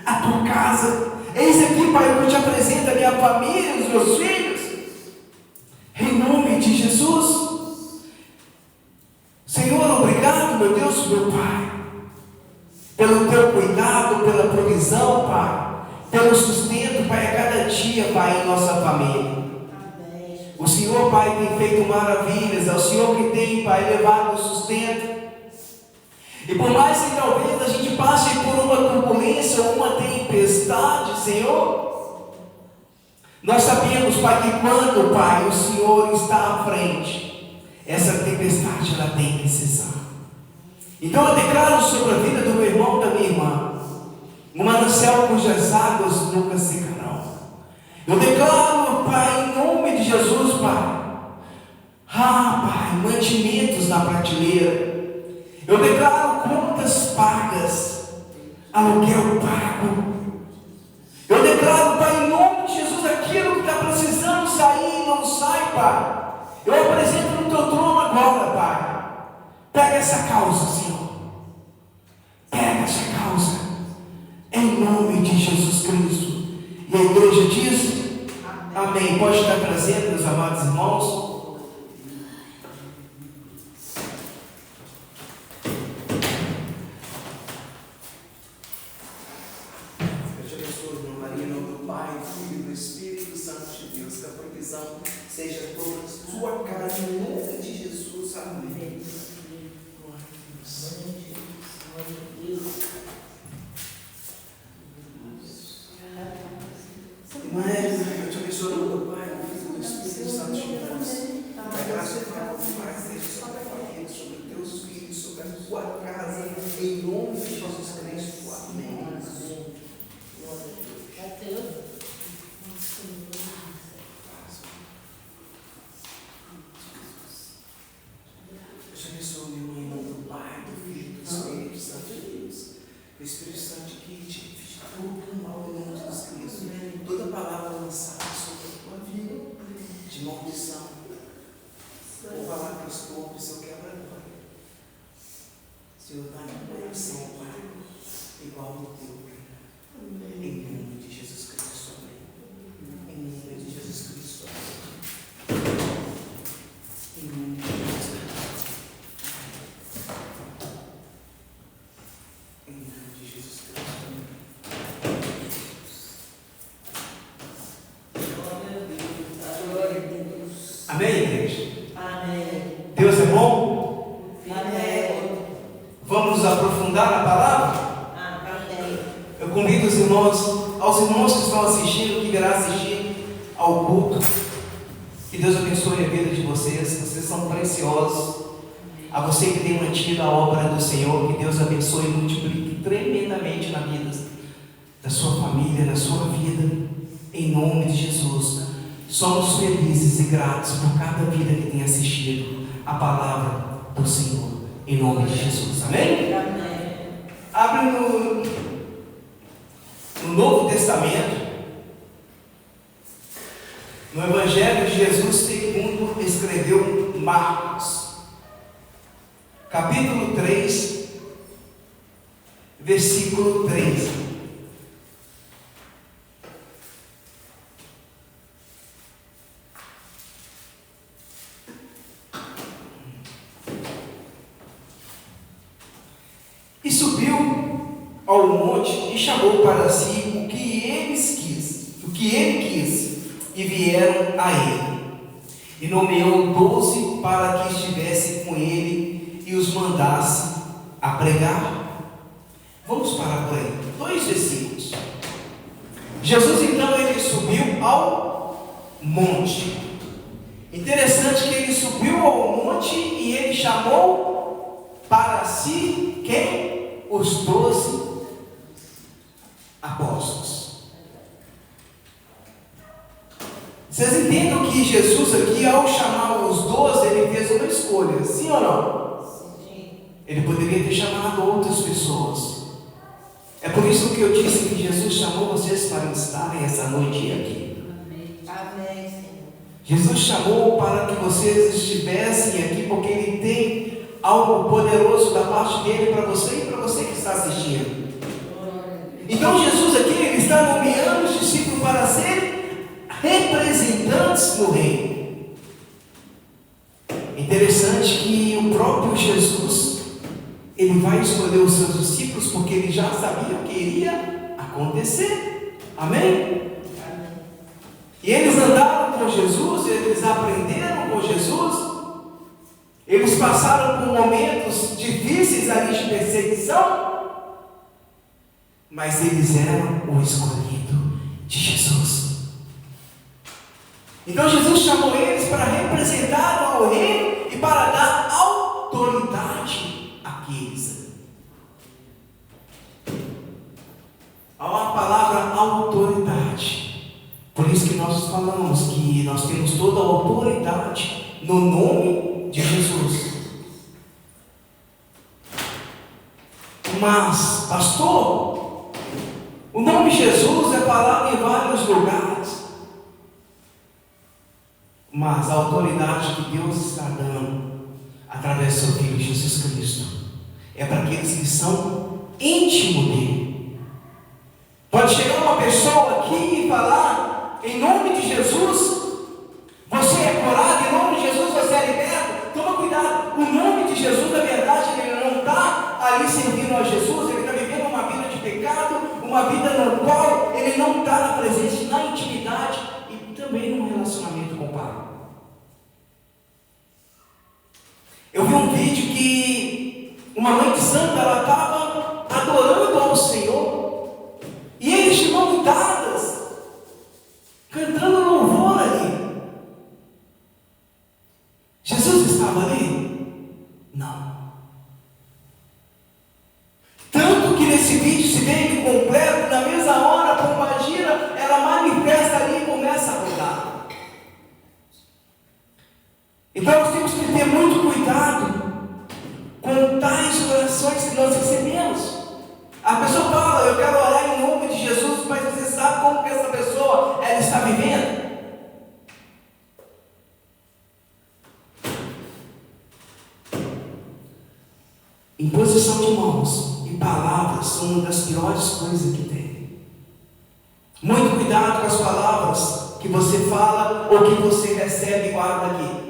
a tua casa. Eis aqui, Pai, eu te apresento a minha família, os meus filhos. Em nome de Jesus. Senhor, obrigado, meu Deus, meu Pai, pelo teu cuidado, pela provisão, Pai, pelo sustento, Pai, a cada dia, Pai, em nossa família. O Senhor, Pai, tem feito maravilhas. É o Senhor que tem, Pai, levado o sustento. E por mais que talvez a gente passe por uma turbulência ou uma tempestade, Senhor, nós sabemos, Pai, que quando, Pai, o Senhor está à frente, essa tempestade ela tem que cessar. Então eu declaro sobre a vida do meu irmão e da minha irmã um manancial cujas águas nunca secarão. Eu declaro, Pai, em nome de Jesus, Pai, Pai, mantimentos na prateleira. Eu declaro contas pagas, aluguel pago. Eu declaro, Pai, em nome de Jesus, aquilo que está precisando sair e não sai, Pai. Eu apresento no teu trono agora, Pai. Pega essa causa, Senhor. Pega essa causa, em nome de Jesus Cristo. E a igreja diz: amém. Pode estar trazendo, meus amados irmãos. Eu te abençoo, irmã Maria, em nome do Pai, do Filho e do Espírito Santo de Deus. Que a provisão seja toda a sua casa, em nome de Jesus. Amém. Eu te abençoo no nome do Pai, do Filho e do Espírito Santo de Deus. Que a graça e a paz seja sobre a família, sobre os teus filhos, sobre a tua casa, em nome de Jesus Cristo. Amém. Eu te abençoo, meu irmão, em nome do Pai, do Filho e do Espírito Santo de Deus. O Espírito Santo que te todo mal em nome de Jesus Cristo. Toda palavra lançada sobre a tua vida de maldição, ou palavras torpes, Senhor, quebra agora. Senhor, dá uma coração, Pai, igual ao teu, em nome de Jesus Cristo. Amém. Em nome de Jesus Cristo. Amém. Em nome de Jesus Cristo. Em nome de Jesus Cristo. Amém, igreja? Amém. Deus é bom? Amém. Vamos nos aprofundar na palavra? Amém. Eu convido os irmãos, aos irmãos que estão assistindo, que virá assistir ao culto. Que Deus abençoe a vida de vocês. Vocês são preciosos. A você que tem mantido a obra do Senhor, que Deus abençoe e multiplique tremendamente na vida da sua família, na sua vida, em nome de Jesus. Somos felizes e gratos por cada vida que tem assistido a palavra do Senhor, em nome de Jesus. Amém? Amém. Abre no Novo Testamento, no Evangelho de Jesus segundo escreveu Marcos, capítulo 3, versículo 3. E subiu ao monte e chamou para si o que ele quis, e vieram a ele. E nomeou 12 para que estivessem com ele e os mandasse a pregar. Vamos parar por aí. 2 versículos. Jesus então ele subiu ao monte. Interessante que ele subiu ao monte e ele chamou para si quem? Os 12 apóstolos. Vocês entendem que Jesus aqui, ao chamar os 12, ele fez uma escolha, sim ou não? Sim. Ele poderia ter chamado outras pessoas. É por isso que eu disse que Jesus chamou vocês para estarem essa noite aqui. Amém, Senhor. Jesus chamou para que vocês estivessem aqui, porque Ele tem algo poderoso da parte dele para você e para você que está assistindo. Então Jesus aqui ele está nomeando os discípulos para serem representantes no reino. Interessante que o próprio Jesus, ele vai escolher os seus discípulos porque ele já sabia o que iria acontecer. Amém? E eles andaram com Jesus, eles aprenderam com Jesus, eles passaram por momentos difíceis ali de perseguição, mas eles eram o escolhido de Jesus. Então Jesus chamou eles para representar o reino e para dar autoridade àqueles. Há uma palavra autoridade. Por isso que nós falamos que nós temos toda a autoridade no nome de Jesus. Mas, pastor, o nome Jesus é falado em vários lugares. Mas a autoridade que Deus está dando através do seu Filho Jesus Cristo é para aqueles que são íntimos dele. Pode chegar uma pessoa aqui e falar em nome de Jesus, você é curado, em nome de Jesus você é liberto. Toma cuidado, o nome de Jesus, na verdade, ele não está ali servindo a Jesus, ele está vivendo uma vida de pecado, uma vida no qual ele não está na presença, na intimidade e também no relacionamento com o Pai. Eu vi um vídeo que uma mãe de santa, ela estava adorando ao Senhor, e eles de mãos dadas, cantando louvor ali. Jesus estava ali? Não. Tanto que nesse vídeo se vê completo, na mesma hora, a pombagira, ela manifesta ali e começa a rodar. Então nós temos que ter muito cuidado com tais orações que nós recebemos. A pessoa fala, eu quero orar em nome de Jesus, mas você sabe como que essa pessoa ela está vivendo? Imposição de mãos e palavras são uma das piores coisas que tem. Muito cuidado com as palavras que você fala ou que você recebe e guarda aqui.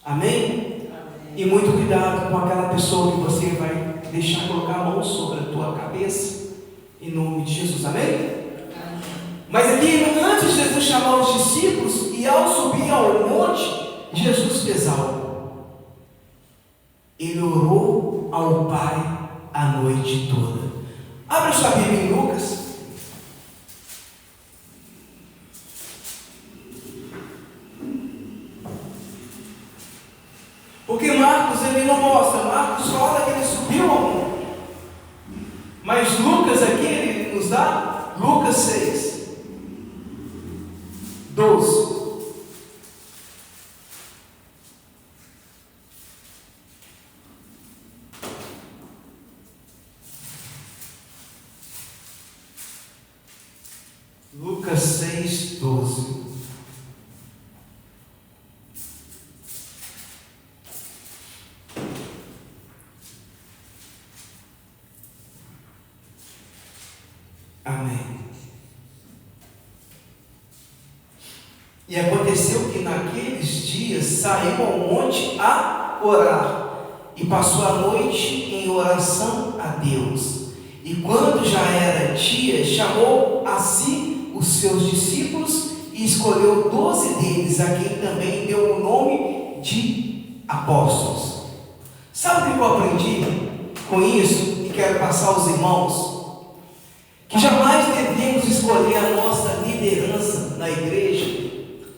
Amém? Amém? E muito cuidado com aquela pessoa que você vai deixar colocar a mão sobre a tua cabeça, em nome de Jesus. Amém? Amém. Mas aqui, antes de Jesus chamar os discípulos, e ao subir ao monte, Jesus fez algo. Ele orou ao Pai a noite toda. Abra sua Bíblia em Lucas. Porque Marcos ele não mostra, Marcos fala que ele subiu ao monte. Mas Lucas aqui ele nos dá Lucas 6, 12. Lucas 6, 12. Amém. E aconteceu que naqueles dias saiu ao monte a orar, e passou a noite em oração a Deus. E quando já era dia, chamou a si os seus discípulos e escolheu 12 deles, a quem também deu o nome de apóstolos. Sabe o que eu aprendi com isso e quero passar aos irmãos? Que jamais devemos escolher a nossa liderança na igreja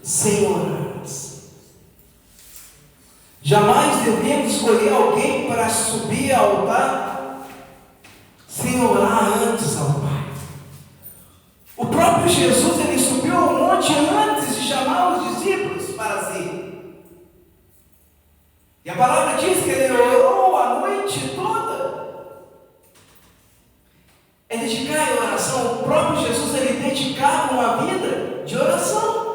sem orar. Jamais devemos escolher alguém para subir ao altar sem orar antes ao Pai. O próprio Jesus, ele subiu ao monte antes de chamar os discípulos para si. E a palavra diz que ele orou a noite toda. É dedicar a oração. O próprio Jesus, ele dedicava uma vida de oração.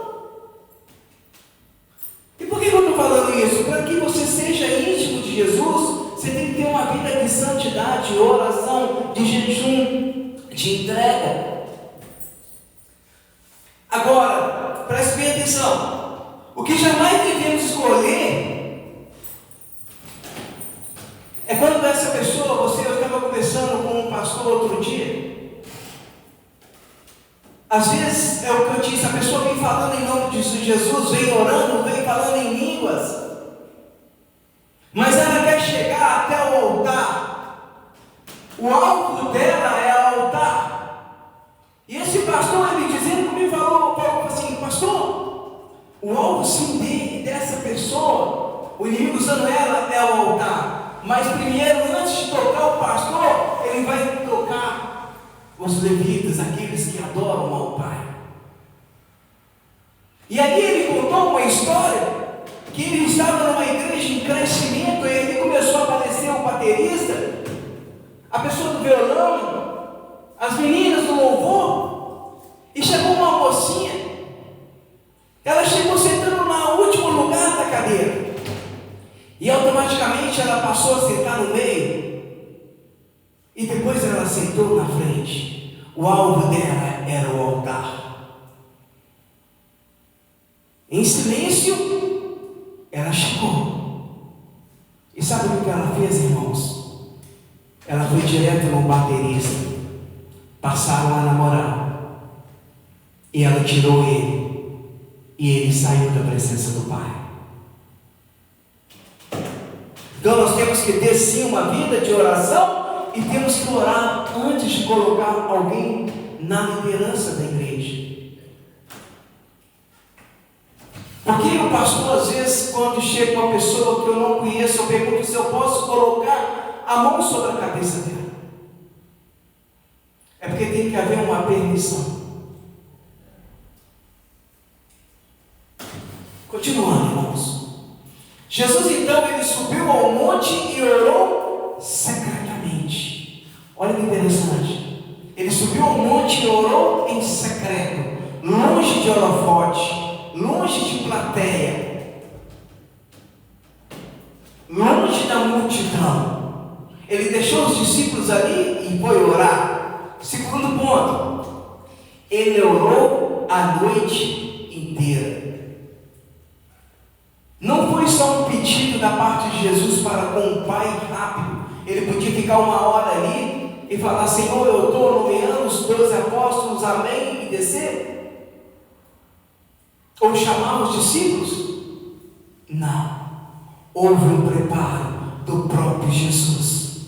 E por que eu estou falando isso? Para que você seja íntimo de Jesus, você tem que ter uma vida de santidade, de oração, de jejum, de te entrega. Agora, preste bem atenção. O que jamais devemos escolher é quando essa pessoa, eu estava conversando com um pastor outro dia. Às vezes, é o que eu disse, a pessoa vem falando em nome de Jesus, vem orando, vem falando em línguas, mas ela quer chegar até o altar. O alvo dela é o altar. E esse pastor, ele dizendo comigo, falou assim, pastor, o alvo sim dessa pessoa, o inimigo usando ela, é o altar. Mas primeiro, antes de tocar o pastor, ele vai tocar os levitas, aqueles que adoram ao Pai. E aí ele contou uma história, que ele estava numa igreja em crescimento, e ele começou a aparecer o baterista, a pessoa do violão, as meninas do louvor, e chegou uma mocinha, ela chegou sentando no último lugar da cadeira, e automaticamente ela passou a sentar no meio, e depois ela sentou na frente. O alvo dela era o altar. Em silêncio, ela chegou. E sabe o que ela fez, irmãos? Ela foi direto no baterista. Passaram a namorar. E ela tirou ele. E ele saiu da presença do Pai. Então nós temos que ter sim uma vida de oração. E temos que orar antes de colocar alguém na liderança da igreja. Porque o pastor, às vezes, quando chega uma pessoa que eu não conheço, eu pergunto se eu posso colocar a mão sobre a cabeça dela. É porque tem que haver uma permissão. Continuando, irmãos. Jesus, então, ele subiu ao monte e orou secretamente. Olha que interessante. Ele subiu ao monte e orou em secreto, longe de holofote, longe de plateia, longe da multidão. Ele deixou os discípulos ali e foi orar. Segundo ponto, ele orou a noite inteira. Não foi só um pedido da parte de Jesus para com o Pai rápido. Ele podia ficar uma hora ali e falar, Senhor, eu estou nomeando os 12 apóstolos, amém, e descer? Ou chamar os discípulos? Não. Houve um preparo do próprio Jesus.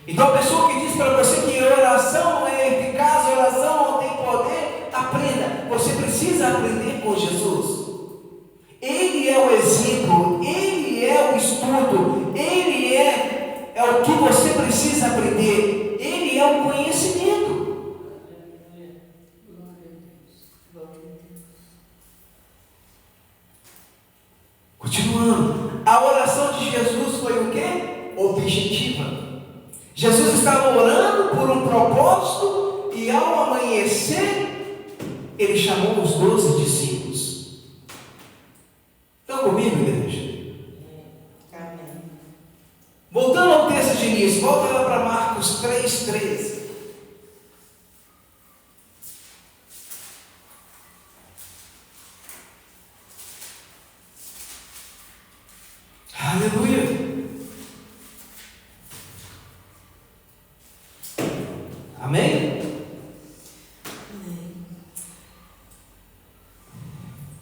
Então a pessoa que diz para você que oração não é eficaz, oração não tem poder, aprenda. Você precisa aprender com Jesus. Ele é o exemplo, ele é o estudo, ele é o que você precisa aprender, ele é o conhecimento. Continuando, a oração de Jesus foi o quê? Objetiva. Jesus estava orando por um propósito e ao amanhecer, ele chamou os 12 discípulos. Estão comigo, igreja? Amém. Voltando ao texto de início, volta lá para Marcos 3,13. Aleluia. Amém?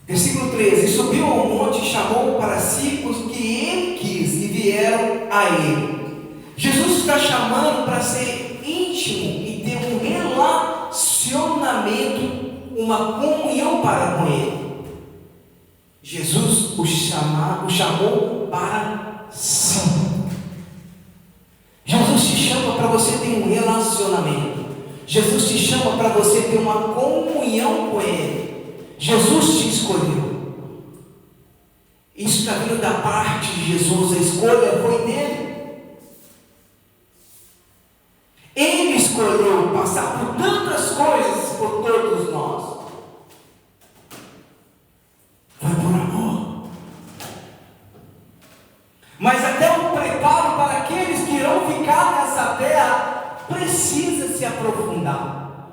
Versículo 13: subiu ao monte e chamou para si os que ele quis e vieram a ele. Jesus está chamando para ser íntimo e ter um relacionamento, uma comunhão para com ele. Jesus o chamou para si. Jesus te chama para você ter um relacionamento. Jesus te chama para você ter uma comunhão com ele. Jesus te escolheu. Isso está vindo da parte de Jesus. A escolha foi dele. Ele escolheu passar por tantas coisas por todos nós. Foi por amor. Mas até o preparo para aqueles que irão ficar nessa terra precisa se aprofundar.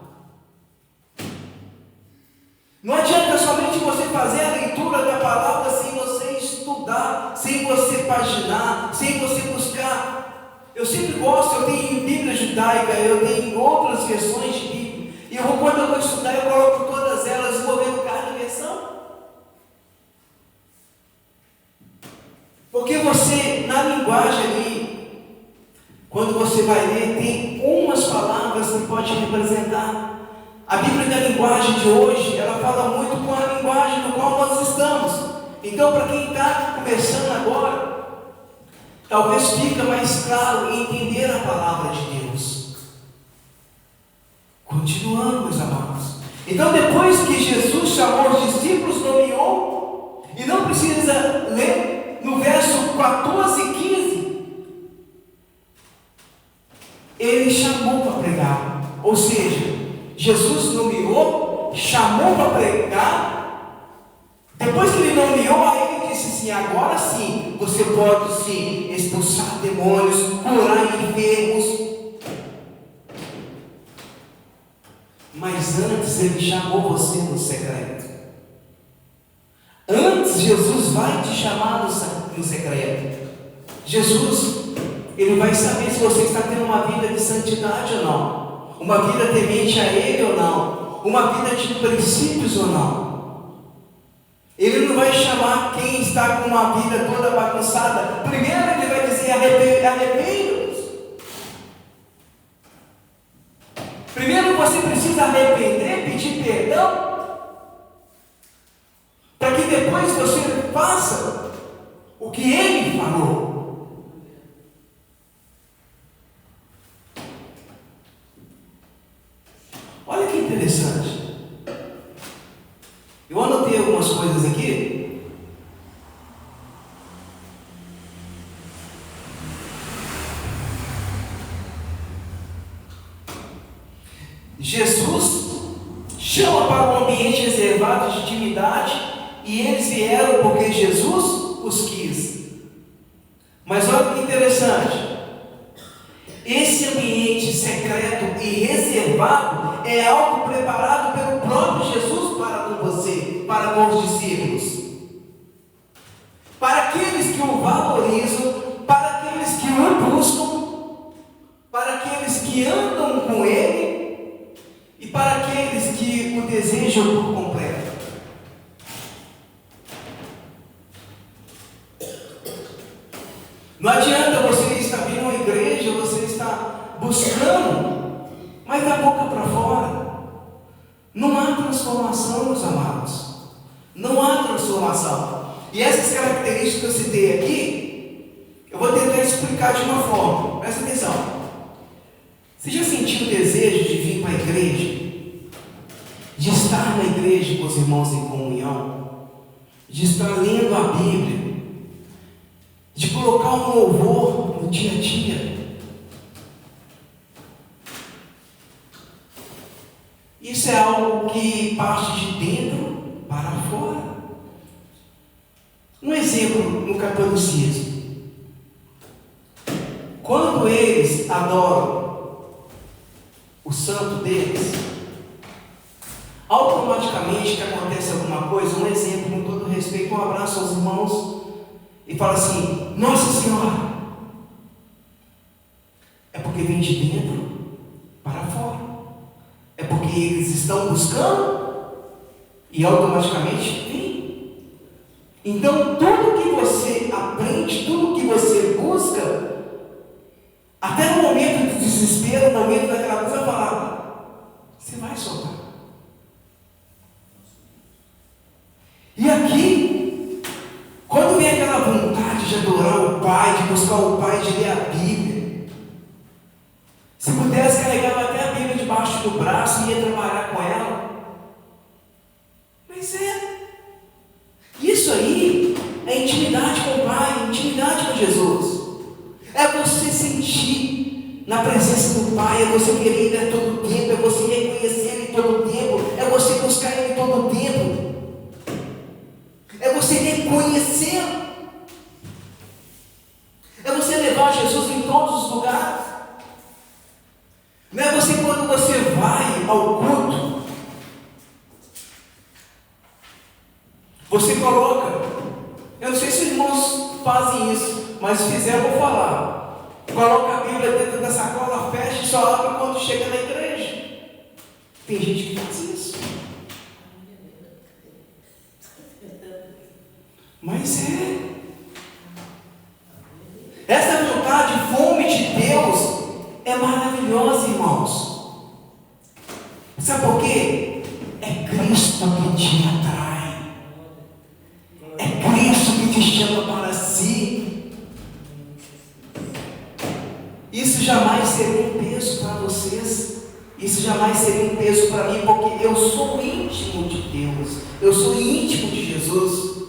imaginar, sem você buscar. Eu sempre gosto, eu tenho Bíblia judaica, eu tenho outras versões de Bíblia, e quando eu vou estudar, eu coloco todas elas e vou ver cada versão. Porque você, na linguagem ali, quando você vai ler, tem umas palavras que pode representar. A Bíblia da linguagem de hoje, ela fala muito com a linguagem no qual nós estamos. Então, para quem está começando agora, talvez fica mais claro entender a palavra de Deus. Continuando, meus amados. Então, depois que Jesus chamou os discípulos, nomeou, e não precisa ler no verso 14 e 15, ele chamou para pregar. Ou seja, Jesus nomeou, chamou para pregar. Depois que ele nomeou, aí ele disse assim: agora sim, você pode sim expulsar demônios, curar enfermos. Mas antes ele chamou você no secreto. Antes Jesus vai te chamar no secreto. Jesus, ele vai saber se você está tendo uma vida de santidade ou não, uma vida temente a Ele ou não, uma vida de princípios ou não. Ele não vai chamar quem está com uma vida toda bagunçada. Primeiro ele vai dizer: arrependa-vos. Primeiro você precisa arrepender, pedir perdão, para que depois você faça o que Ele falou. Olha que interessante. Eu anotei algumas coisas aqui. Jesus chama para um ambiente reservado de intimidade, e eles vieram porque Jesus os quis. Mas olha que interessante. Esse ambiente secreto e reservado é algo preparado pelo próprio Jesus para com você, para com os discípulos. Para aqueles que o valorizam, para aqueles que o buscam, para aqueles que andam com Ele e para aqueles que o desejam por completo. Não adianta você estar vindo a uma igreja, você está buscando, mas da boca para fora. Não há transformação, meus amados. Não há transformação. E essas características que eu citei aqui, eu vou tentar explicar de uma forma. Presta atenção. Você já sentiu o desejo de vir para a igreja? De estar na igreja com os irmãos em comunhão? De estar lendo a Bíblia? De colocar um louvor no dia a dia? Isso é algo que parte de dentro para fora. Um exemplo no catolicismo. Quando eles adoram o santo deles, automaticamente que acontece alguma coisa, um exemplo com todo respeito, um abraço aos irmãos, e fala assim: Nossa Senhora. É porque vem de dentro para fora. É porque eles estão buscando e automaticamente vem. Então tudo que você aprende, tudo que você busca, até no momento de desespero, no momento daquela coisa, vai falar, você vai soltar. E aqui, quando vem aquela vontade de adorar o Pai, de buscar o Pai, de ler a Bíblia, se pudesse, carregava até a Bíblia debaixo do braço e ia trabalhar com ela. Mas isso aí é intimidade com o Pai, intimidade com Jesus. É você sentir na presença do Pai, é você querer Ele a todo tempo, é você reconhecer Ele todo tempo, é você buscar Ele todo tempo, é você reconhecê-lo, é você levar Jesus em todos os lugares. Não é você quando você vai ao culto, você coloca, eu não sei se os irmãos fazem isso, Mas se fizer, eu vou falar. Coloca a Bíblia dentro da sacola, fecha e só abre quando chega na igreja. Tem gente que faz isso. Mas essa vontade, fome de Deus é maravilhosa, irmãos. Sabe por quê? É Cristo que te atrai. É Cristo que te chama para si. Isso jamais seria um peso para vocês. Isso jamais seria um peso para mim, porque eu sou íntimo de Deus. Eu sou íntimo de Jesus.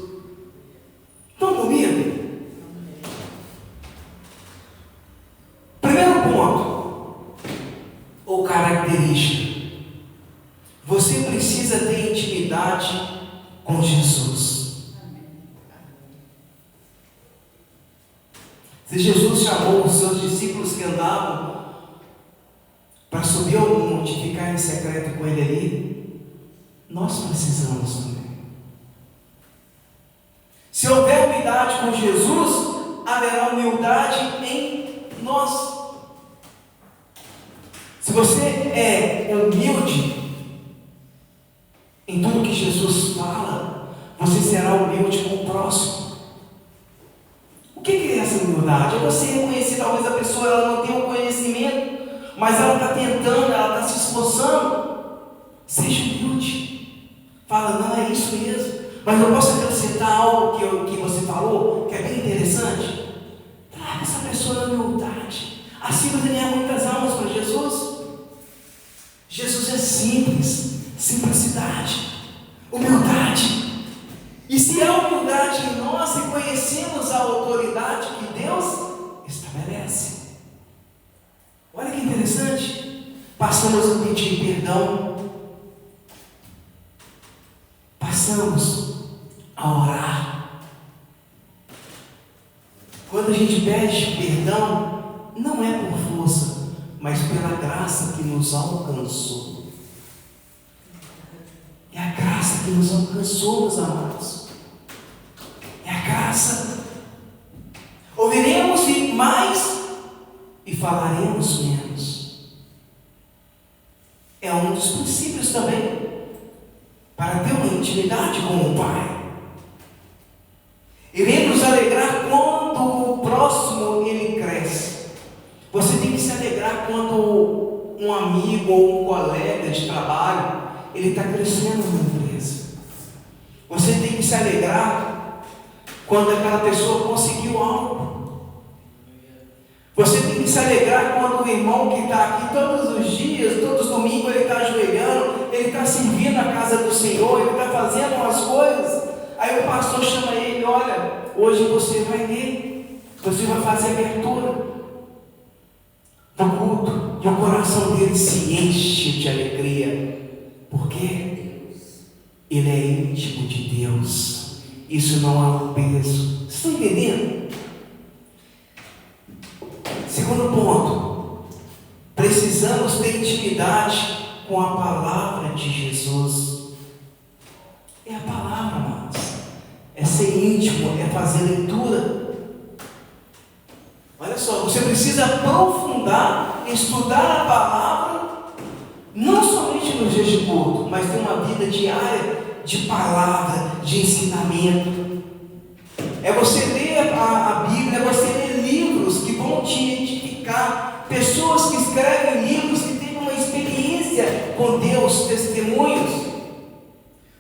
Estão comigo? Primeiro ponto, ou característica. Você precisa ter intimidade com Jesus. Se Jesus chamou os seus discípulos que andavam para subir ao monte e ficar em secreto com ele ali, nós precisamos também. Se houver humildade com Jesus, haverá humildade em nós. Se você é humilde em tudo que Jesus fala, você será humilde com o próximo. O que é essa humildade? É você reconhecer, talvez a pessoa ela não tenha um conhecimento, mas ela está tentando, ela está se esforçando. Seja humilde. Fala, não, é isso mesmo. Mas eu posso acrescentar algo que você falou, que é bem interessante. Traga essa pessoa na humildade. Assim você ganha muitas almas para Jesus. Jesus é simples, simplicidade, humildade. E se há humildade em nós, reconhecemos a autoridade que Deus estabelece. Olha que interessante. Passamos a pedir perdão. Passamos a orar. Quando a gente pede perdão, não é por força, mas pela graça que nos alcançou. É a graça que nos alcançou, meus amados. É a graça. Ouviremos mais e falaremos menos. É um dos princípios também para ter uma intimidade com o Pai. Iremos nos alegrar quando o próximo ele cresce. Você tem que se alegrar quando um amigo ou um colega de trabalho ele está crescendo na empresa. Você tem que se alegrar quando aquela pessoa conseguiu algo. Você tem que se alegrar quando o irmão que está aqui todos os dias, todos os domingos, ele está ajoelhando, ele está servindo a casa do Senhor, ele está fazendo umas coisas. Aí o pastor chama ele, olha, hoje você vai vir, você vai fazer a abertura do culto, e o coração dele se enche de alegria. Por quê? Ele é íntimo de Deus. Isso não é um peso. Vocês estão entendendo? Segundo ponto, precisamos ter intimidade com a palavra de Jesus. É a palavra, amados. É ser íntimo, é fazer leitura. Olha só, você precisa aprofundar, estudar a palavra, não somente nos dias de culto, mas ter uma vida diária de palavra, de ensinamento. É você ler a Bíblia, é você ler livros que vão te edificar, pessoas que escrevem livros que têm uma experiência com Deus, testemunhos.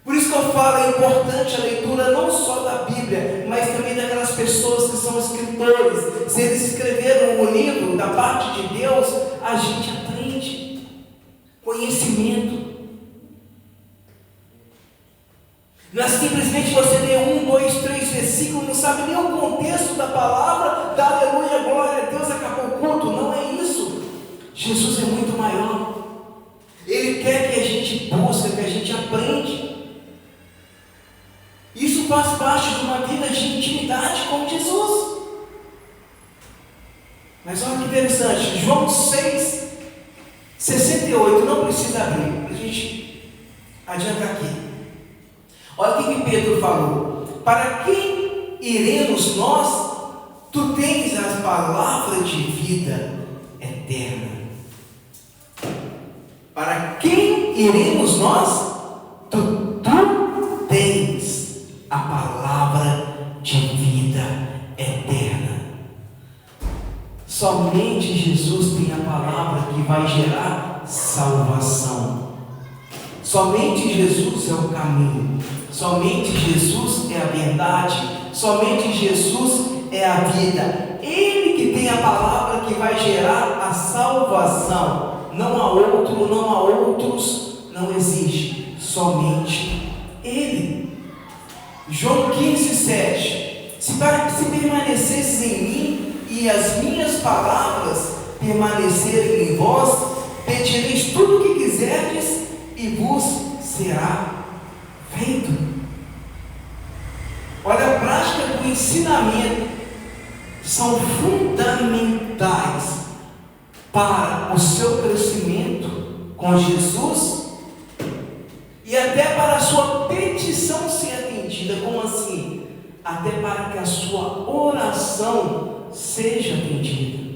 Por isso que eu falo, é importante a leitura não só da Bíblia, mas também daquelas pessoas que são escritores. Se eles escreveram um livro da parte de Deus, a gente aprende conhecimento. Não é simplesmente você ler 1, 2, 3 versículos, não sabe nem o contexto da palavra, da aleluia, glória a Deus, acabou o culto. Não é isso. Jesus é muito maior. Ele quer que a gente busque, que a gente aprende. Isso faz parte de uma vida de intimidade com Jesus. Mas olha que interessante, João 6, 68, não precisa abrir, a gente adianta aqui. Olha o que Pedro falou: para quem iremos nós? Tu tens as palavras de vida eterna. Para quem iremos nós? Tu tens a palavra de vida eterna. Somente Jesus tem a palavra que vai gerar salvação. Somente Jesus é o caminho. Somente Jesus é a verdade. Somente Jesus é a vida. Ele que tem a palavra que vai gerar a salvação. Não há outro, não há outros, não existe. Somente Ele. João 15:7. Se permanecesses em mim e as minhas palavras permanecerem em vós, pedireis tudo o que quiserdes e vos será feito. Olha, a prática do ensinamento são fundamentais para o seu crescimento com Jesus e até para a sua petição ser atendida. Como assim? Até para que a sua oração seja atendida.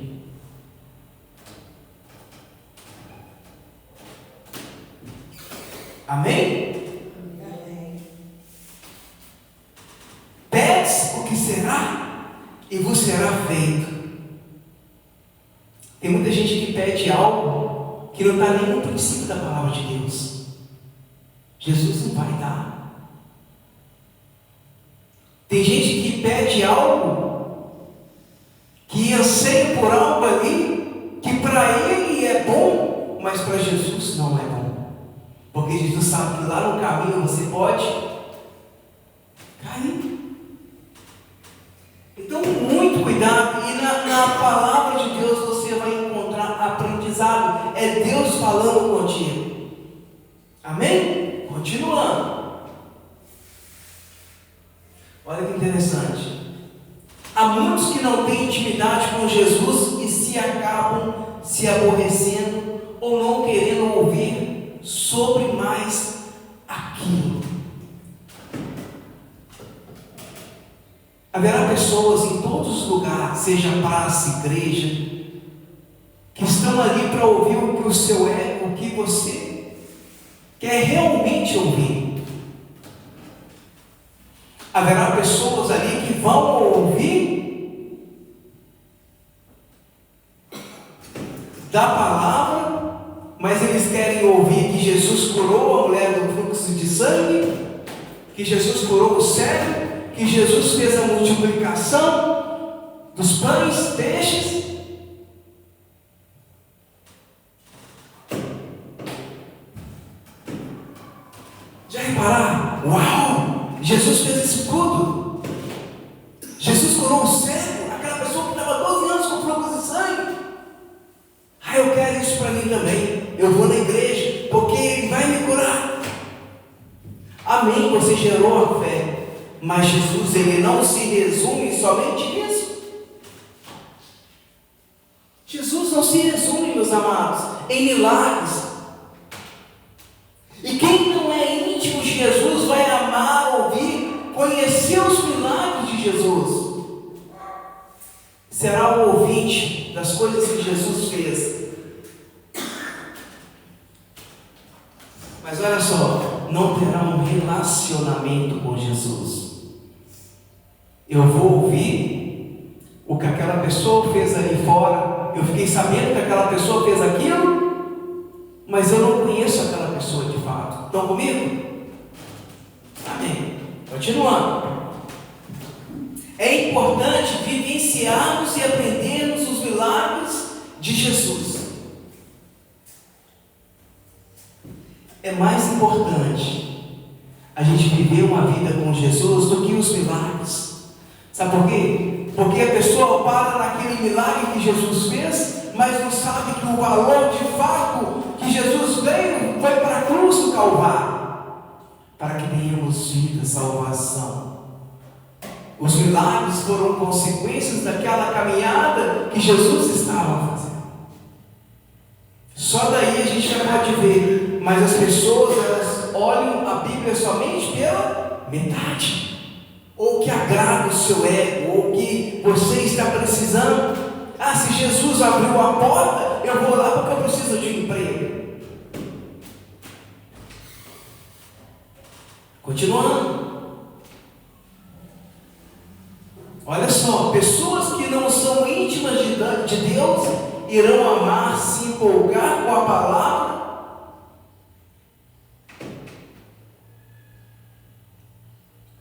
Amém? Pedes o que será e vos será feito. Tem muita gente que pede algo que não está nem no princípio da palavra de Deus. Jesus não vai dar. Tem gente que pede algo que anseia por algo ali que para ele é bom, mas para Jesus não é bom. Porque Jesus sabe que lá no caminho você pode cair. Então, muito cuidado. E na palavra de Deus você vai encontrar aprendizado. É Deus falando contigo. Amém? Continuando. Olha que interessante. Há muitos que não têm intimidade com Jesus e se acabam se aborrecendo ou não querendo ouvir sobre mais aquilo. Haverá pessoas em todos os lugares, seja praça, igreja, que estão ali para ouvir o que o seu ego, o que você quer realmente ouvir. Haverá pessoas ali que vão ouvir da palavra, mas eles querem ouvir que Jesus curou a mulher do fluxo de sangue, que Jesus curou o cego, que Jesus fez a multiplicação dos pães, peixes. Já repararam? Uau! Jesus fez isso tudo. Jesus curou o cego, aquela pessoa que estava 12 anos com fluxo de sangue. Eu quero isso para mim também. Eu vou na igreja, porque Ele vai me curar. Amém, você gerou a fé. Mas Jesus, Ele não se resume somente nisso. Jesus não se resume, meus amados, em milagres. E quem não é íntimo de Jesus vai amar, ouvir, conhecer os milagres de Jesus. Será o ouvinte das coisas que Jesus fez. Mas olha só, não terá um relacionamento com Jesus. Eu vou ouvir o que aquela pessoa fez ali fora. Eu fiquei sabendo que aquela pessoa fez aquilo, mas eu não conheço aquela pessoa de fato. Estão comigo? Amém. Continuando. É importante vivenciarmos e aprendermos os milagres de Jesus. É mais importante a gente viver uma vida com Jesus do que os milagres. Sabe por quê? Porque a pessoa para naquele milagre que Jesus fez, mas não sabe que o valor de fato que Jesus veio foi para a cruz do Calvário, para que tenhamos vida, salvação. Os milagres foram consequências daquela caminhada que Jesus estava fazendo. Só daí a gente já pode ver, mas as pessoas elas olham a Bíblia somente pela metade. Ou que agrada o seu ego, ou que você está precisando. Ah, se Jesus abriu a porta, eu vou lá porque eu preciso de um emprego. Continuando. Olha só, pessoas que não são íntimas de Deus irão amar, se empolgar com a palavra.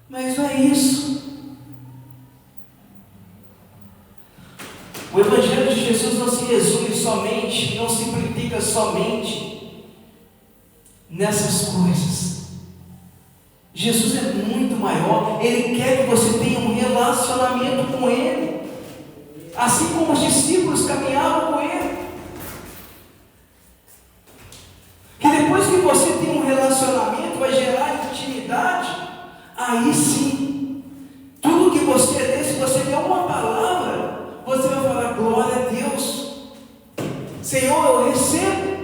Mas não é isso. O Evangelho de Jesus não se resume somente, não se simplifica somente nessas coisas. Jesus é muito maior. Ele quer que você tenha um relacionamento com Ele, assim como os discípulos caminhavam com Ele. Que depois que você tem um relacionamento, vai gerar intimidade. Aí sim, tudo que você lê, se você der uma palavra, você vai falar: glória a Deus, Senhor, eu recebo.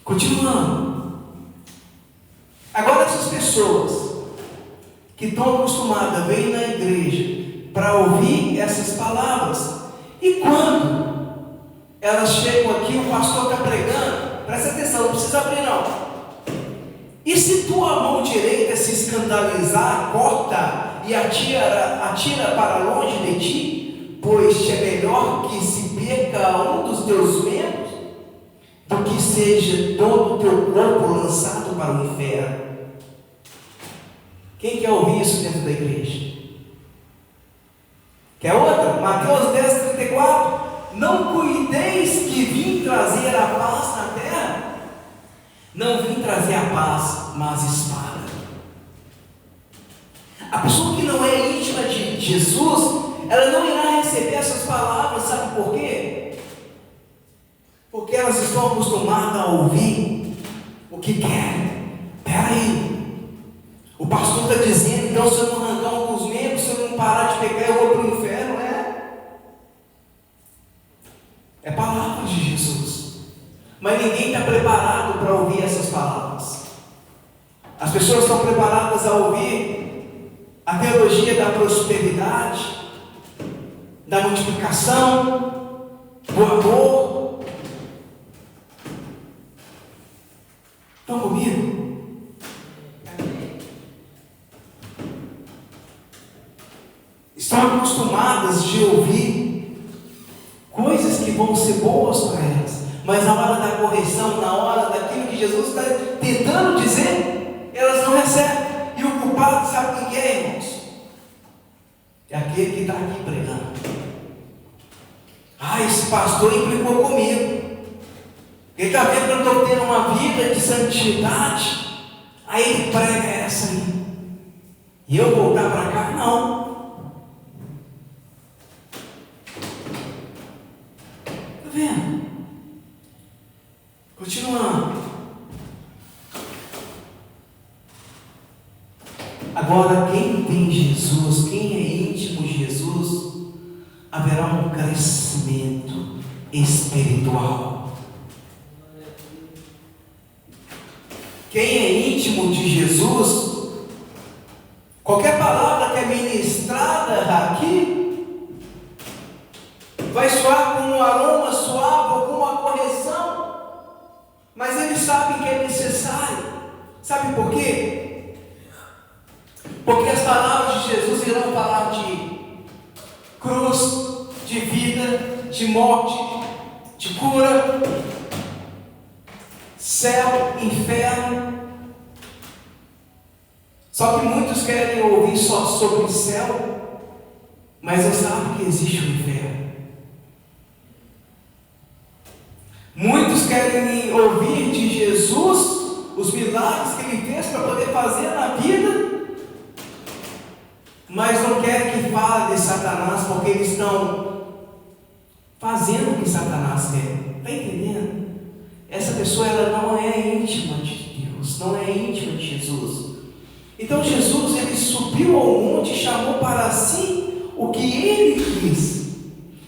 Continuando. Agora, essas pessoas que estão acostumadas a vir na igreja para ouvir essas palavras, e quando elas chegam aqui, o pastor está pregando, presta atenção, não precisa abrir não. E se tua mão direita se escandalizar, corta e atira para longe de ti, pois é melhor que se perca um dos teus membros, do que seja todo o teu corpo lançado para o inferno. Quem quer ouvir isso dentro da igreja? Quer outra? Mateus 10:34. Não cuideis que vim trazer a paz na terra. Não vim trazer a paz, mas espada. A pessoa que não é íntima de Jesus, ela não irá receber essas palavras, sabe por quê? Porque elas estão acostumadas a ouvir o que querem. Peraí, o pastor está dizendo, então se eu não arrancar um dos membros, se eu não parar de pecar, eu vou para o inferno, é palavra de Jesus. Mas ninguém está preparado para ouvir essas palavras. As pessoas estão preparadas a ouvir a teologia da prosperidade, da multiplicação, do amor. Estão comigo? Estão acostumadas de ouvir coisas que vão ser boas para elas, mas na hora da correção, na hora daquilo que Jesus está tentando dizer, elas não recebem. E o culpado sabe quem é, irmãos? É aquele que está aqui pregando. Ah, esse pastor implicou comigo. Ele está vendo que eu estou tendo uma vida de santidade. Aí ele prega essa aí. E eu voltar para cá? Não. Está vendo? Continuando. Agora, quem tem Jesus, quem é íntimo de Jesus, haverá um crescimento espiritual. Quem é íntimo de Jesus, qualquer palavra que é ministrada aqui, vai soar com um aroma suave ou com uma correção, mas eles sabem que é necessário. Sabe por quê? Porque as palavras de Jesus irão falar de cruz, de vida, de morte, de cura, céu, inferno. Só que muitos querem ouvir só sobre o céu, mas não sabem que existe o inferno. Muitos querem ouvir de Jesus os milagres que Ele fez para poder fazer na vida, mas não querem que fale de Satanás, porque eles estão fazendo o que Satanás quer. Está entendendo? Essa pessoa, ela não é íntima de Deus, não é íntima de Jesus. Então Jesus, Ele subiu ao monte e chamou para si o que Ele quis.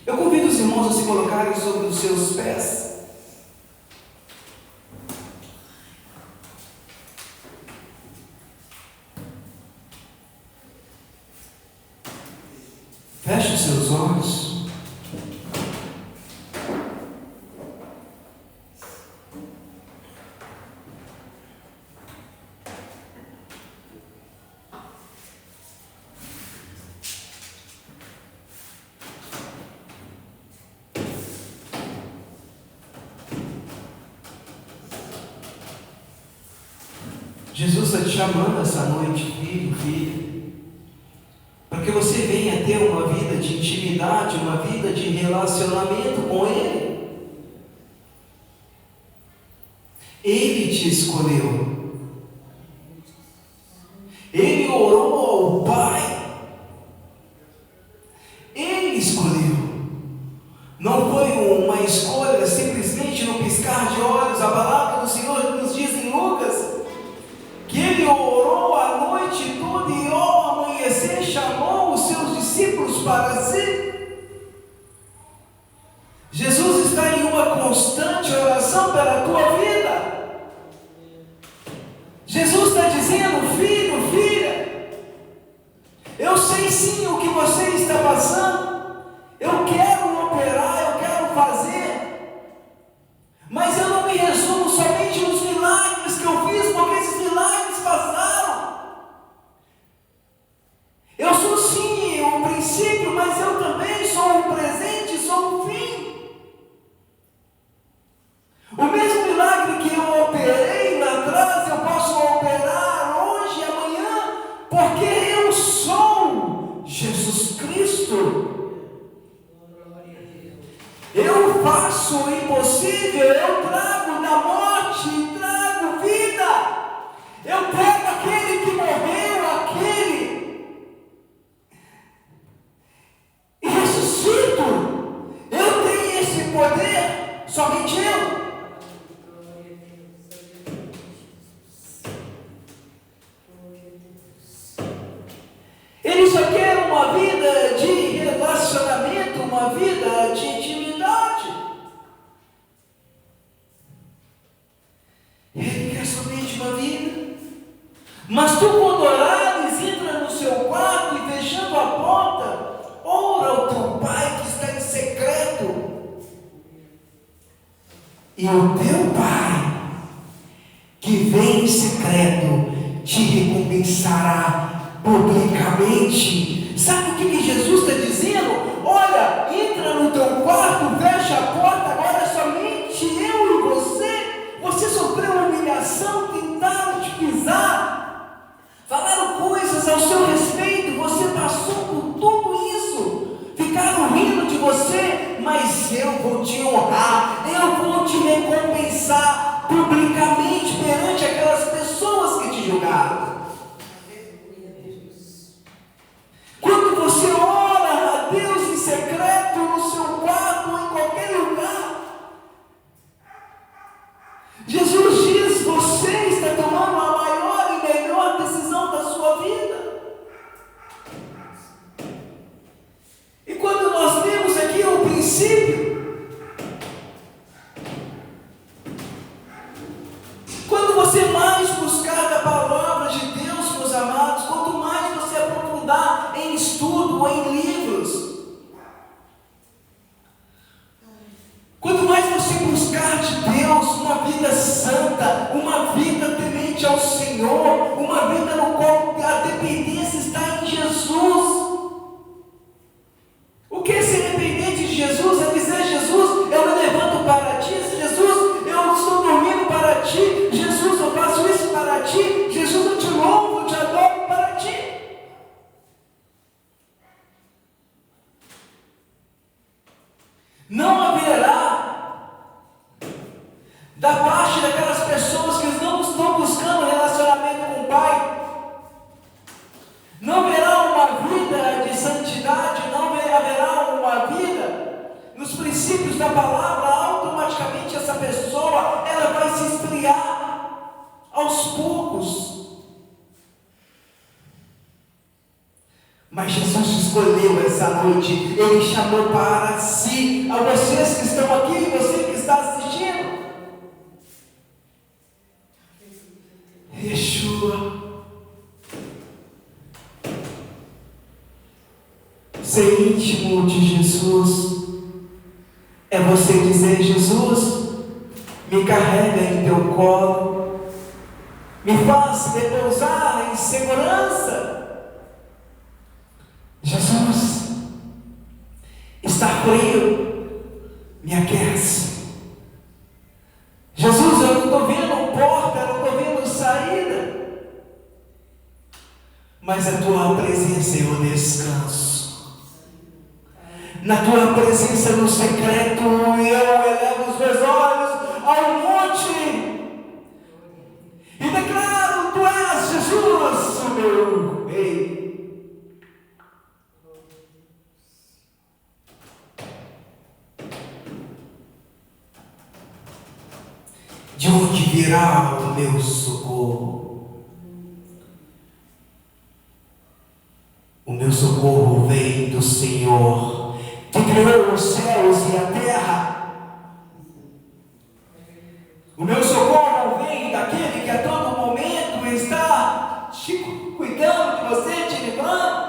Eu convido os irmãos a se colocarem sobre os seus pés. Feche os seus olhos. Jesus está te chamando essa noite, filho, filha, para que você venha ter uma vida de intimidade, uma vida de relacionamento com Ele. Ele te escolheu. Ele orou ao Pai. Ele escolheu. Não foi uma escolha simplesmente no piscar de olhos. A palavra do Senhor nos diz em Lucas que Ele orou a noite toda e ao amanhecer chamou os seus discípulos para si. Jesus está em uma constante oração pela tua vida. Jesus está dizendo: filho, filha, eu sei sim o que você está passando, eu quero operar, eu quero fazer, mas eu não me resumo somente nos milagres que eu fiz, porque esses milagres passaram. Eu sou sim o princípio, mas eu também sou o presente, sou o fim. O mesmo milagre que eu operei lá atrás, eu posso operar hoje e amanhã, porque eu sou Jesus Cristo. Eu faço o impossível, eu trago da morte e trago vida. Eu pego aquele que morreu, e ressuscito. Eu tenho esse poder, somente eu. Ele só quer uma vida de relacionamento, uma vida de intimidade. Ele quer somente uma vida. Mas tu, quando orares, entra no seu quarto e fechando a porta, ora ao teu Pai que está em secreto. E o teu Pai, que vem em secreto, te recompensará publicamente. Sabe o que Jesus está dizendo? Olha, entra no teu quarto, fecha a porta, agora é somente eu e você. Você sofreu uma humilhação, tentaram te pisar, falaram coisas ao seu respeito, você passou por tudo isso, ficaram rindo de você, mas eu vou te honrar, eu vou te recompensar publicamente perante aquelas pessoas que te julgaram. Quando você ora a Deus em secreto, no seu quarto ou em qualquer lugar, Jesus diz: você está tomando a maior e melhor decisão da sua vida. E quando nós temos aqui o princípio, quando você mais buscar da palavra de Deus, meus amados, quanto mais você aprofundar em estudo ou em livros, quanto mais você buscar de Deus uma vida santa, uma vida temente ao Senhor, uma vida no qual a dependência está em Jesus. O que é ser dependente de Jesus? É dizer: Jesus, eu me levanto para ti, Jesus, eu estou dormindo para ti, Jesus, eu faço isso para ti, Jesus, eu te louvo, eu te adoro para ti. Não haverá, da parte daquelas pessoas que não estão buscando relacionamento com o Pai, não haverá uma vida de santidade, não haverá uma vida nos princípios da palavra. Automaticamente essa pessoa, ela vai se esfriar aos poucos. Mas Jesus te escolheu essa noite, Ele chamou para si. A vocês que estão aqui e você que está assistindo, Yeshua, Ser íntimo de Jesus é você dizer: Jesus, me carrega em teu colo, me faz repousar em segurança. Jesus, estar frio me aquece. Jesus, eu não estou vendo porta, eu não estou vendo saída, mas a tua presença eu descanso. Na tua presença no secreto eu elevo os meus olhos ao monte e declaro: tu és Jesus, o meu Rei. De onde virá o meu socorro? O meu socorro vem do Senhor, que criou os céus e a terra. O meu socorro vem daquele que a todo momento está cuidando de você, te livrando.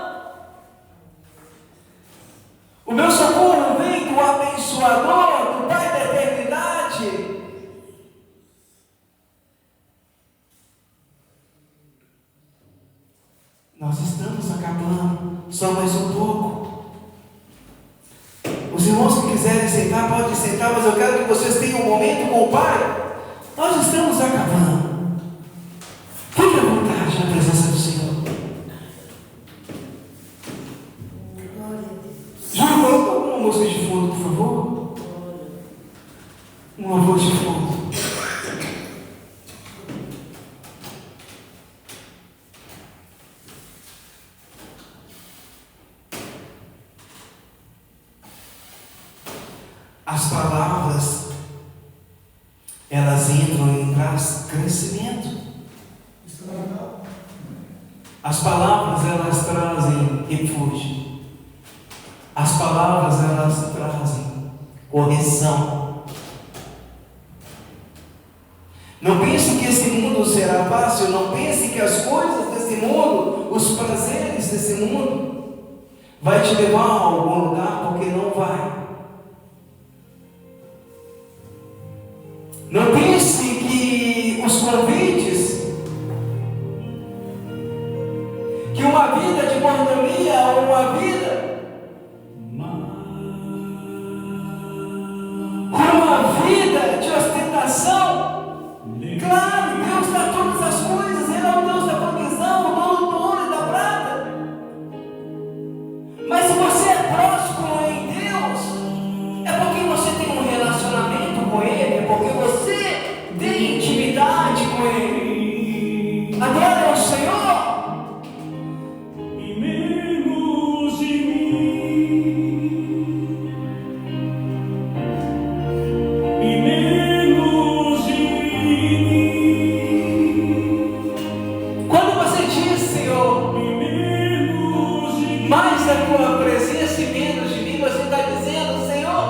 O meu socorro vem do abençoador, do Pai da eternidade. Nós estamos acabando, só mais um pouco. Os irmãos que quiserem sentar, podem sentar, mas eu quero que vocês tenham um momento com o Pai. Nós estamos acabando. Fique à vontade na presença do Senhor. Júlio, coloca uma música de fundo, por favor. Um louvor de fundo. As palavras, elas entram em crescimento. As palavras, elas trazem refúgio. As palavras, elas trazem correção. Não pense que esse mundo será fácil. Não pense que as coisas desse mundo, os prazeres desse mundo, vai te levar a algum lugar, porque não vai. Não pense que os convites, que uma vida de mordomia ou uma vida de ostentação, claro, Deus dá todas as coisas, Ele é o Deus da provisão, o dono do ouro e da prata. Mas se você é próspero em Deus, é porque você tem um relacionamento com Ele, é porque você tem intimidade com Ele. Adora o Senhor. E menos de mim. E menos de mim. Quando você diz, Senhor, e menos de mim, mais da tua presença e menos de mim, você está dizendo, Senhor,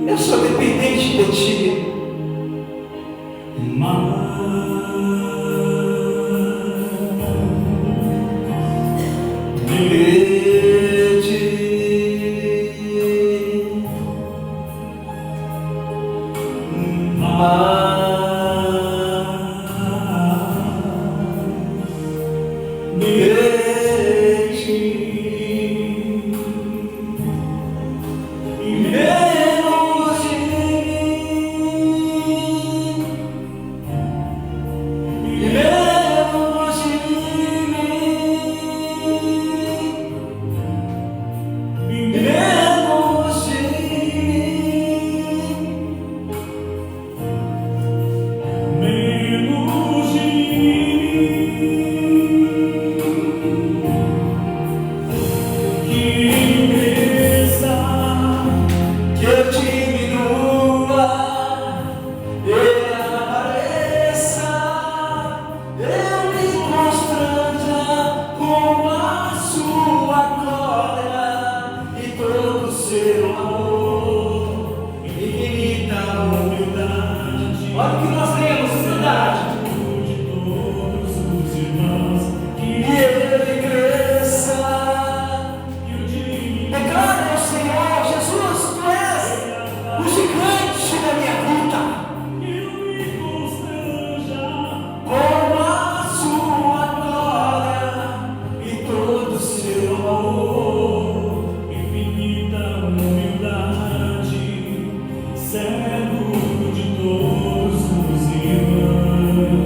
eu sou dependente de Ti. servo de todos os irmãos.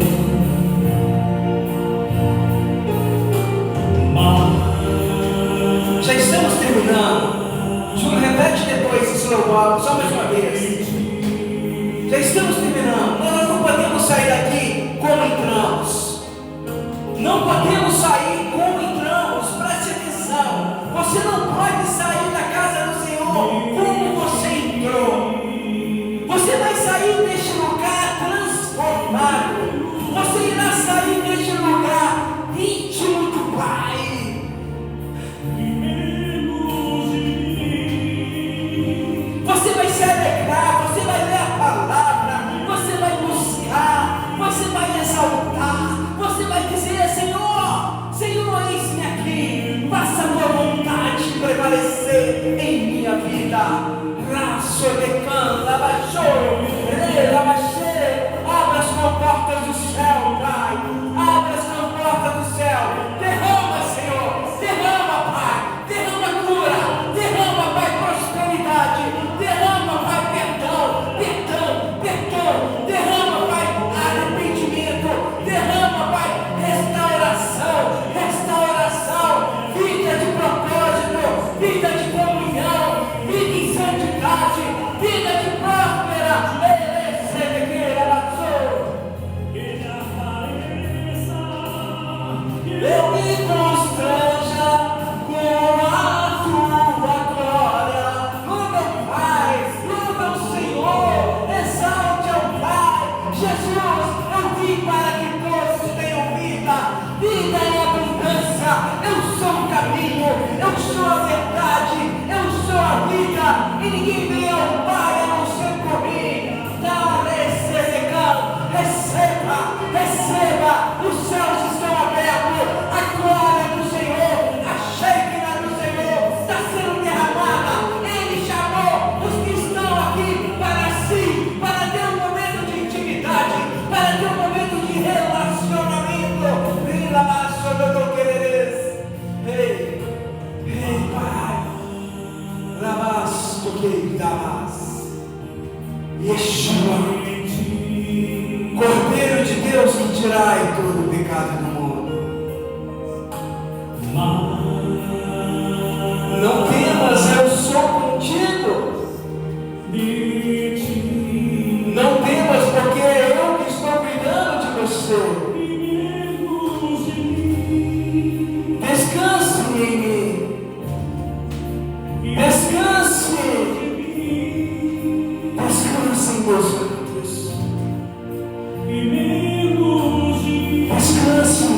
Já estamos terminando. Júlio, repete depois esse louvor, só mais uma vez. Já estamos terminando. Nós não podemos sair daqui como entramos. Não podemos sair como entramos. Preste atenção. Você não pode sair da casa do Senhor como você entrou. Você vai sair deste lugar transformado. Você irá sair deste lugar íntimo do Pai. Você vai se alegrar, você vai ler a palavra, você vai buscar, você vai exaltar, você vai dizer: Senhor, Senhor, eis-me aqui, faça a tua vontade prevalecer em minha vida. Raço de canta, baixou, abra as comportas do céu, Pai, abra as comportas do céu, derrama, Senhor, derrama, Pai, derrama cura, derrama, Pai, prosperidade, derrama, Pai, perdão, derrama, Pai, arrependimento, derrama, Pai, restauração, vida de propósito, vida de comunhão, vida em santidade, vida de próspera. Eu me constranja com a tua glória. Louva o Pai, louva o Senhor, exalte ao Pai. Jesus, eu vim para que todos tenham vida em abundância. Eu sou o caminho, eu sou a verdade, eu sou a vida, e ninguém vem ao Pai a não ser por mim. Receba, os céus estão abertos, a glória do Senhor, a Shekinah do Senhor está sendo derramada. Ele chamou os que estão aqui para si, para ter um momento de intimidade, para ter um momento de relacionamento. Ei, Pai, Lavas, toquei, Lavas, Yeshua, Cordeiro de Deus, que tirai todo o pecado do mundo. Não temas, eu sou contigo. Não temas, porque é eu que estou cuidando de você. Descanse em mim. Descanse em você. Descanse.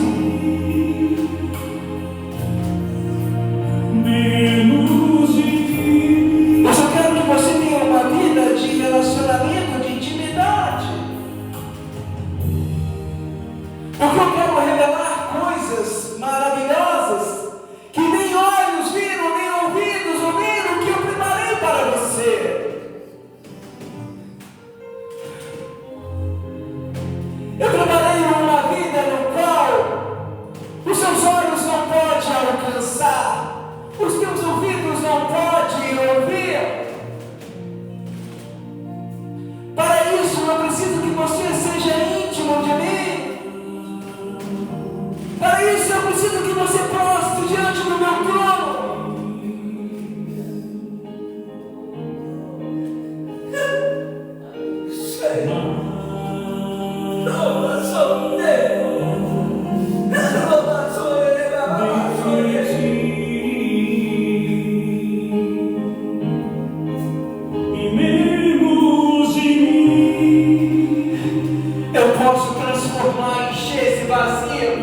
Eu só quero que você tenha uma vida de relacionamento, de intimidade. Porque eu quero revelar coisas maravilhosas que nem olhos viram, nem ouvidos ouviram, que eu preparei para você. Eu preparei uma vida no qual os seus olhos não podem alcançar, os teus ouvidos não podem ouvir. Para isso eu preciso que você seja íntimo de mim. Para isso eu preciso que você prostre diante do meu trono. Eu posso transformar, encher esse vazio.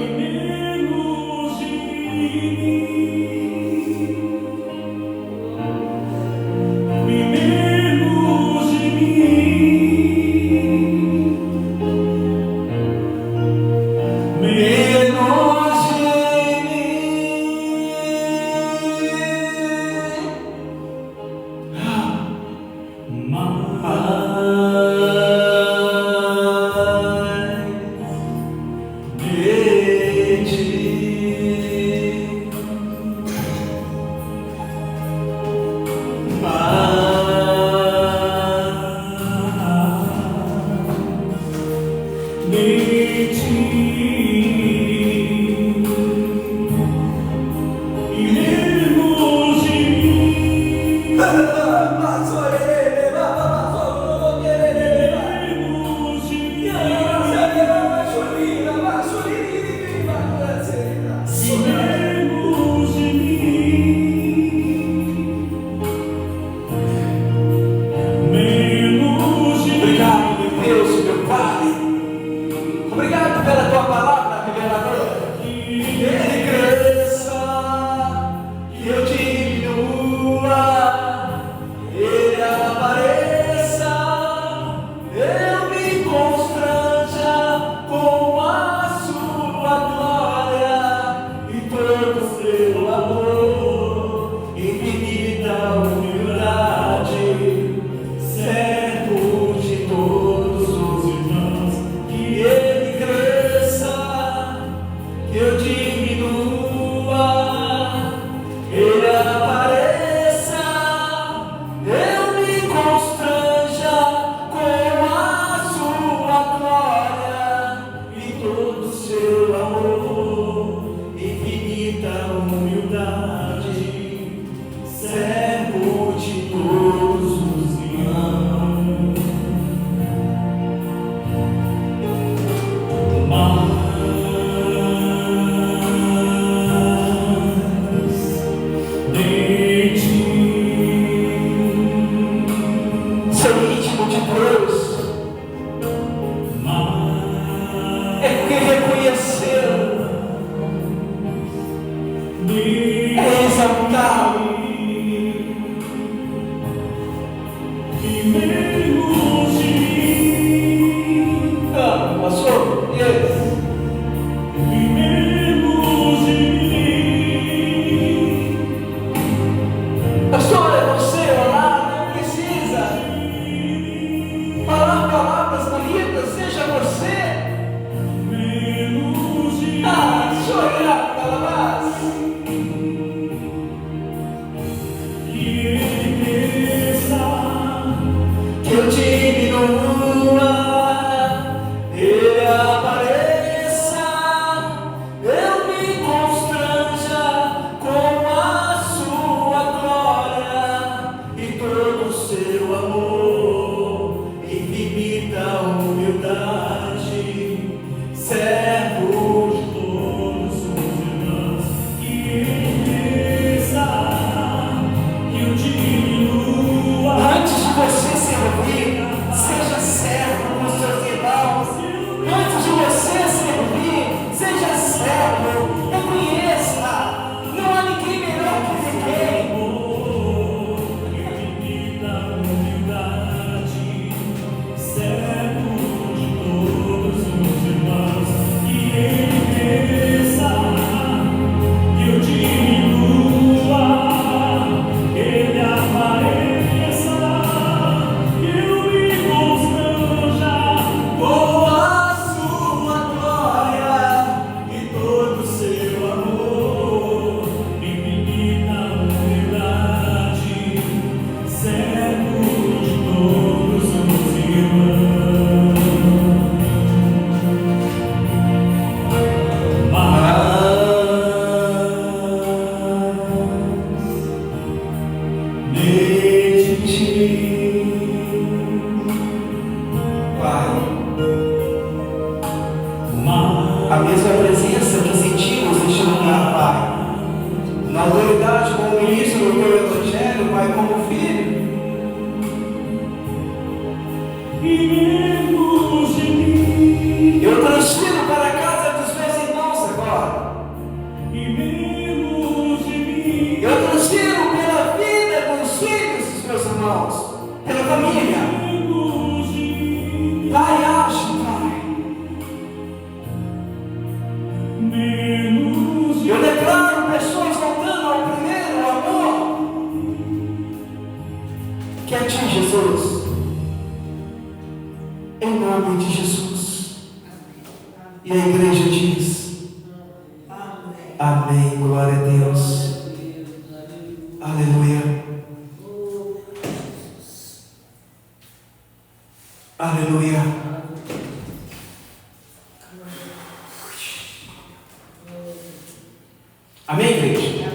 Amém, igreja?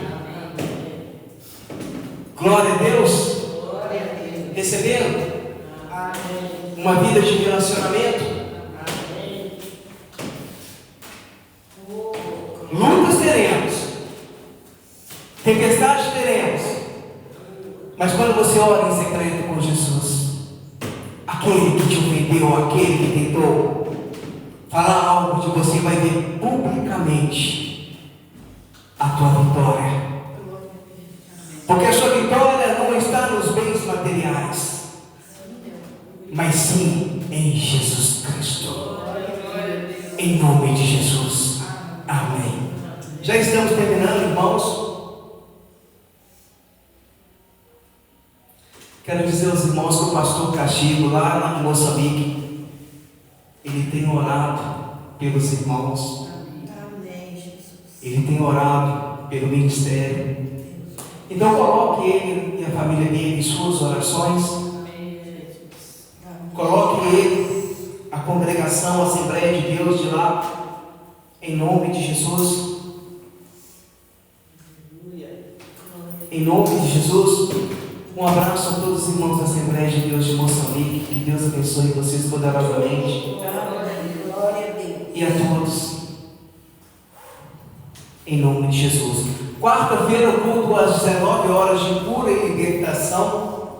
Glória a Deus. Glória a Deus. recebendo Amém. uma vida de relacionamento. Amém. Lutas teremos, tempestades teremos, mas quando você ora em secreto com Jesus, aquele que te ofendeu, aquele que tentou falar algo de você, vai ver publicamente a tua vitória. Porque a sua vitória não está nos bens materiais, mas sim em Jesus Cristo. Em nome de Jesus. Amém. Já estamos terminando, irmãos. Quero dizer aos irmãos que o pastor Castigo, lá em Moçambique, ele tem orado pelos irmãos. Amém, Jesus. Ele tem orado pelo ministério. Então coloque ele e a família dele em suas orações. Amém, Jesus. Coloque ele, a congregação, a Assembleia de Deus de lá, em nome de Jesus. Em nome de Jesus. Um abraço a todos os irmãos da Assembleia de Deus de Moçambique. Que Deus abençoe vocês poderosamente. Glória a Deus. E a todos, em nome de Jesus. Quarta-feira, o culto às 19 horas de cura e libertação.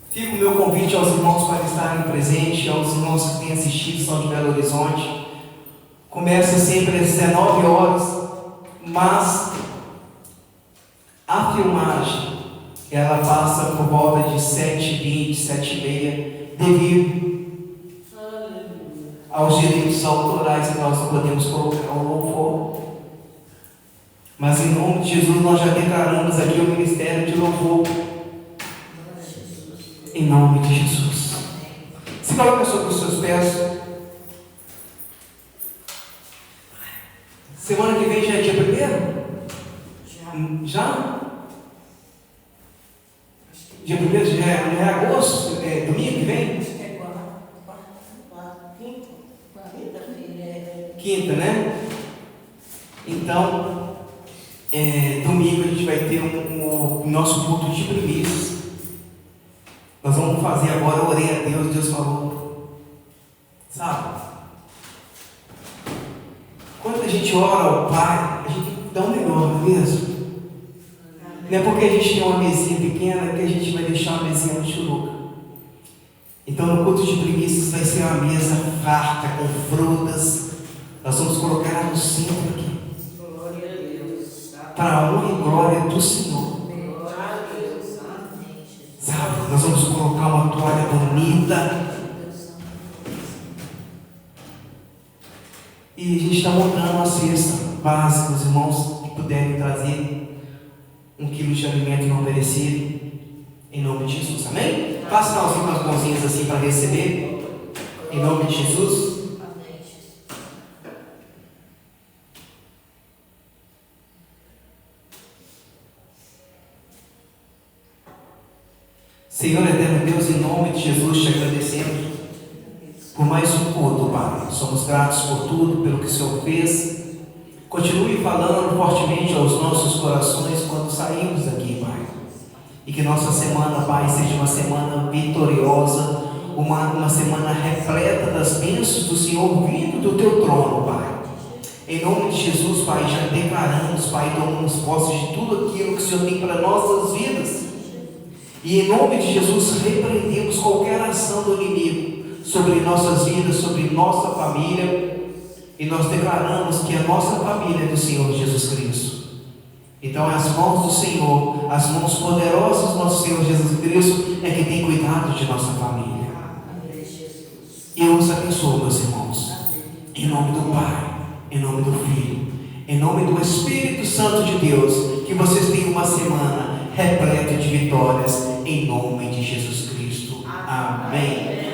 Fica o meu convite aos irmãos para estarem presentes, aos irmãos que têm assistido, são de Belo Horizonte. Começa sempre às 19 horas, mas a filmagem, ela passa por volta de 7h20, 7h30, devido aos direitos autorais que nós não podemos colocar o louvor. Mas em nome de Jesus nós já declaramos aqui o ministério de louvor. Em nome de Jesus. Se coloca sobre os seus pés. Semana que vem já é dia 1º? Já? Dia 1º já é agosto? É domingo que vem? Acho que é quinta-feira. Quinta, né? Então, domingo a gente vai ter o nosso culto de primícias. Nós vamos fazer agora, eu orei a Deus, Deus falou, sabe? Quando a gente ora ao Pai, a gente dá o melhor, não é mesmo? Não é porque a gente tem uma mesinha pequena que a gente vai deixar uma mesinha no churuca. Então no culto de primícias vai ser uma mesa farta, com frutas. Nós vamos colocar no centro aqui, Glória a Deus. para a honra e glória do Senhor. Glória a Deus. Amém, Jesus. Sabe, nós vamos colocar uma toalha bonita. E a gente está montando uma cesta básica, os irmãos que puderem trazer 1 quilo de alimento não perecido, em nome de Jesus, amém? Faça sinalzinho com as mãozinhas assim para receber, em nome de Jesus. Amém, Jesus. Senhor eterno Deus, em nome de Jesus, te agradecemos por mais um culto, Pai. Somos gratos por tudo, pelo que o Senhor fez. Continue falando fortemente aos nossos corações quando saímos daqui, Pai. E que nossa semana, Pai, seja uma semana vitoriosa, uma semana repleta das bênçãos do Senhor vindo do Teu trono, Pai. Em nome de Jesus, Pai, já declaramos, Pai, tomamos posse de tudo aquilo que o Senhor tem para nossas vidas. E em nome de Jesus, repreendemos qualquer ação do inimigo sobre nossas vidas, sobre nossa família. E nós declaramos que a nossa família é do Senhor Jesus Cristo. Então, as mãos do Senhor, as mãos poderosas do nosso Senhor Jesus Cristo, é que tem cuidado de nossa família. Amém, Jesus. E eu os abençoo, meus irmãos. Em nome do Pai, em nome do Filho, em nome do Espírito Santo de Deus, que vocês tenham uma semana repleta de vitórias, em nome de Jesus Cristo. Amém.